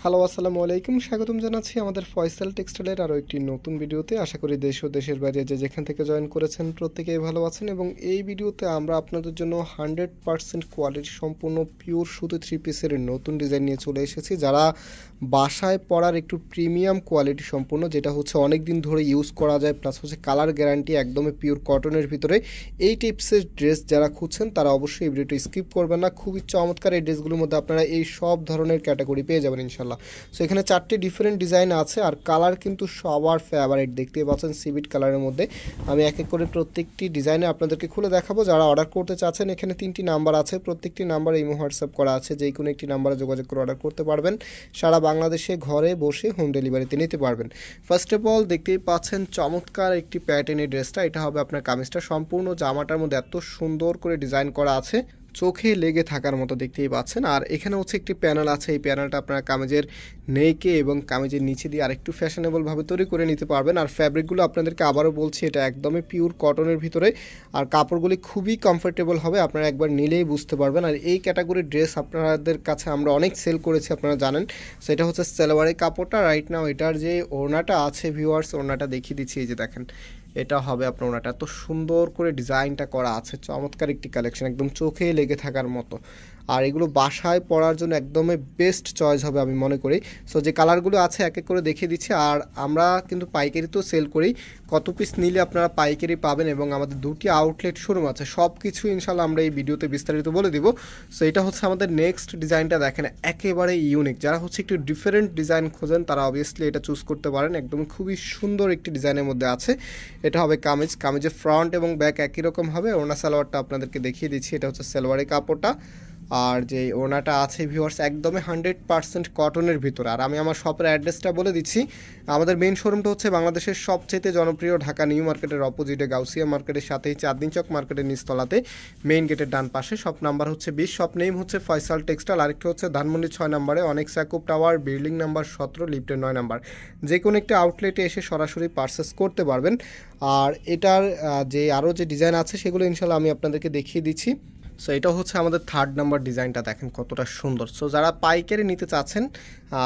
Hello, আসসালামু আলাইকুম। স্বাগতম জানাচ্ছি আমাদের ফয়সাল টেক্সটাইলের আরও একটি নতুন ভিডিওতে। আশা করি দেশ ও দেশের বাইরে যে যেখান থেকে জয়েন করেছেন প্রত্যেকেই ভালো আছেন। এবং এই ভিডিওতে আমরা আপনাদের জন্য 100% কোয়ালিটি সম্পূর্ণ পিওর সুতি থ্রি পিসের নতুন ডিজাইন নিয়ে চলে এসেছি, যারা বাসায় পরার একটু প্রিমিয়াম কোয়ালিটি সম্পূর্ণ, যেটা হচ্ছে অনেক দিন ধরে ইউজ করা যায়, প্লাস হচ্ছে কালার গ্যারান্টি, একদমই পিওর কটনের ভিতরে। এই টিপসের ড্রেস যারা খুঁজছেন তারা অবশ্যই এই ভিডিওটি স্কিপ করবেন না। খুবই চমৎকার এই ড্রেসগুলোর মধ্যে আপনারা এই সব ধরনের ক্যাটাগরি পেয়ে যাবেন ইনশাল্লাহ। সো এখানে 4টি ডিফারেন্ট ডিজাইন আছে, আর কালার কিন্তু সবার ফেভারিট, দেখতেই পাচ্ছেন সিভিট কালারের মধ্যে। আমি এক এক করে প্রত্যেকটি ডিজাইনে আপনাদেরকে খুলে দেখাবো। যারা অর্ডার করতে চাচ্ছেন, এখানে 3টি নাম্বার আছে, প্রত্যেকটি নাম্বার ইমো হোয়াটসঅ্যাপ করা আছে, যে কোনো একটি নাম্বারে যোগাযোগ করে অর্ডার করতে পারবেন। সারা বাংলাদেশে ঘরে বসে হোম ডেলিভারিতে নিতে পারবেন। ফার্স্ট অফ অল দেখতেই পাচ্ছেন চমৎকার একটি প্যাটার্নের ড্রেসটা। এটা হবে আপনার কামিজটা, সম্পূর্ণ জামাটার মধ্যে এত সুন্দর করে ডিজাইন করা আছে, চোখে লেগে থাকার মতো, দেখতেই পাচ্ছেন। আর এখানে হচ্ছে একটি প্যানেল আছে, এই প্যানেলটা আপনারা কামিজের নেকে এবং কামিজের নিচে দিয়ে আরেকটু ফ্যাশনেবলভাবে তৈরি করে নিতে পারবেন। আর ফ্যাব্রিকগুলো আপনাদেরকে আবারও বলছি, এটা একদমই পিওর কটনের ভিতরে, আর কাপড়গুলি খুবই কমফোর্টেবল হবে, আপনারা একবার নিলেই বুঝতে পারবেন। আর এই ক্যাটাগরির ড্রেস আপনাদের কাছে আমরা অনেক সেল করেছি, আপনারা জানেন। সেটা হচ্ছে সালোয়ারের কাপড়টা। রাইট নাও এটার যে ওড়নাটা আছে ভিউয়ার্স, ওড়নাটা দেখিয়ে দিচ্ছি, এই যে দেখেন, এটা হবে আপনার ওনাটা। এত সুন্দর করে ডিজাইনটা করা আছে, চমৎকার একটি কালেকশন, একদম চোখে লেগে থাকার মতো। আর এগুলো বাসায় পরার জন্য একদমই বেস্ট চয়েস হবে আমি মনে করি। সো যে কালারগুলো আছে এক এক করে দেখিয়ে দিচ্ছি। আর আমরা কিন্তু পাইকারিতেও সেল করি, কত পিস নিলে আপনারা পাইকারি পাবেন, এবং আমাদের 2টি আউটলেট শোরুম আছে। সব কিছু ইনশাল্লাহ আমরা এই ভিডিওতে বিস্তারিত বলে দিব। সো এটা হচ্ছে আমাদের নেক্সট ডিজাইনটা, দেখেন একেবারে ইউনিক। যারা হচ্ছে একটু ডিফারেন্ট ডিজাইন খোঁজেন তারা অবভিয়াসলি এটা চুজ করতে পারেন, একদম খুবই সুন্দর একটি ডিজাইনের মধ্যে আছে। এটা হবে কামিজের ফ্রন্ট এবং ব্যাক একই রকম হবে। ওড়না সালোয়ারটা আপনাদেরকে দেখিয়ে দিচ্ছি, এটা হচ্ছে সালোয়ারের কাপড়টা। আর যে ওড়নাটা আছে ভিউয়ার্স, একদমই 100% কটনের ভিতরে। আর আমি আমার শপের অ্যাড্রেসটা বলে দিচ্ছি। আমাদের মেইন শোরুমটা হচ্ছে বাংলাদেশের সবচেয়ে জনপ্রিয় ঢাকা নিউ মার্কেটের অপোজিটে, গাউসিয়া মার্কেটের সাথেই চাঁদনী চক মার্কেটের নিচতলাতে, মেইন গেটের ডান পাশে। শপ নাম্বার হচ্ছে 20, শপ নেম হচ্ছে ফয়সাল টেক্সটাইল। আরেকটা হচ্ছে ধানমন্ডি 6 নম্বরে অনেক সাকুব টাওয়ার, বিল্ডিং নাম্বার 17, লিফটের 9 নম্বর। যে কোনো একটা আউটলেটে এসে সরাসরি পারচেস করতে পারবেন। আর এটার যে আরও যে ডিজাইন আছে সেগুলো ইনশাল্লাহ আমি আপনাদেরকে দেখিয়ে দিচ্ছি। সো এটা হচ্ছে আমাদের 3rd নাম্বার ডিজাইনটা, দেখেন কতটা সুন্দর। সো যারা পাইকারি নিতে চাচ্ছেন,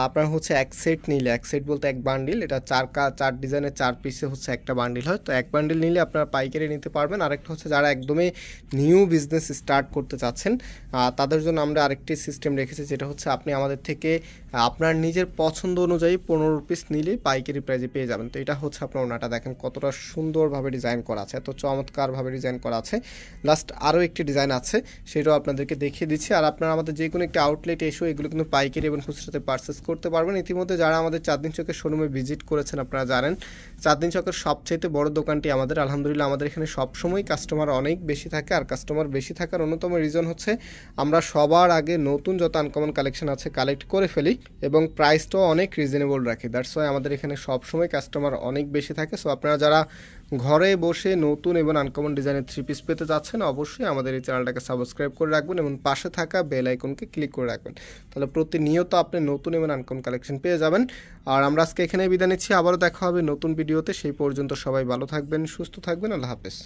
আপনারা হচ্ছে এক সেট নিলে, এক সেট বলতে এক বান্ডিল, এটা 4 ডিজাইনের 4 পিসে হচ্ছে একটা বান্ডিল হয়। তো এক বান্ডিল নিলে আপনারা পাইকারি নিতে পারবেন। আরেকটা হচ্ছে যারা একদমই নিউ বিজনেস স্টার্ট করতে চাচ্ছেন, তাদের জন্য আমরা আরেকটি সিস্টেম রেখেছি, যেটা হচ্ছে আপনি আমাদের থেকে আপনার নিজের পছন্দ অনুযায়ী 15 পিস নিলে পাইকারি প্রাইজে পেয়ে যাবেন। তো এটা হচ্ছে আপনার ওনাটা, দেখেন কতটা সুন্দরভাবে ডিজাইন করা আছে, এত চমৎকারভাবে ডিজাইন করা আছে। লাস্ট আরও একটি ডিজাইন আছে, সেটাও আপনাদেরকে দেখিয়ে দিচ্ছি। আর আপনারা আমাদের যে কোনো একটি আউটলেটে এসেও এগুলো কিন্তু পাইকারি এবং খুচরাতে পারচেস করতে পারবেন। ইতিমধ্যে যারা আমাদের চাঁদনী চকের শোরুমে ভিজিট করেছেন আপনারা জানেন, চাঁদনী চকের সবচেয়ে বড় দোকানটি আমাদের। আলহামদুলিল্লাহ আমাদের এখানে সবসময় কাস্টমার অনেক বেশি থাকে। আর কাস্টমার বেশি থাকার অন্যতম রিজন হচ্ছে আমরা সবার আগে নতুন যত আনকমন কালেকশন আছে কালেক্ট করে ফেলি, এবং প্রাইসটাও অনেক রিজনেবল রাখি। দ্যাটস ওয়াই আমাদের এখানে সবসময় কাস্টমার অনেক বেশি থাকে। সো আপনারা যারা ঘরে বসে নতুন এবং আনকমন ডিজাইনের 3 পিস পেতে যাচ্ছেন, অবশ্যই আমাদের এই চ্যানেলটাকে সাবস্ক্রাইব করে রাখবেন এবং পাশে থাকা বেল আইকনকে ক্লিক করে রাখবেন। তাহলে প্রতিনিয়ত আপনি নতুন এবং আনকমন কালেকশন পেয়ে যাবেন। আর আমরা আজকে এখানেই বিদায় নিচ্ছি, আবারও দেখা হবে নতুন ভিডিওতে। সেই পর্যন্ত সবাই ভালো থাকবেন, সুস্থ থাকবেন, আল্লাহ হাফেজ।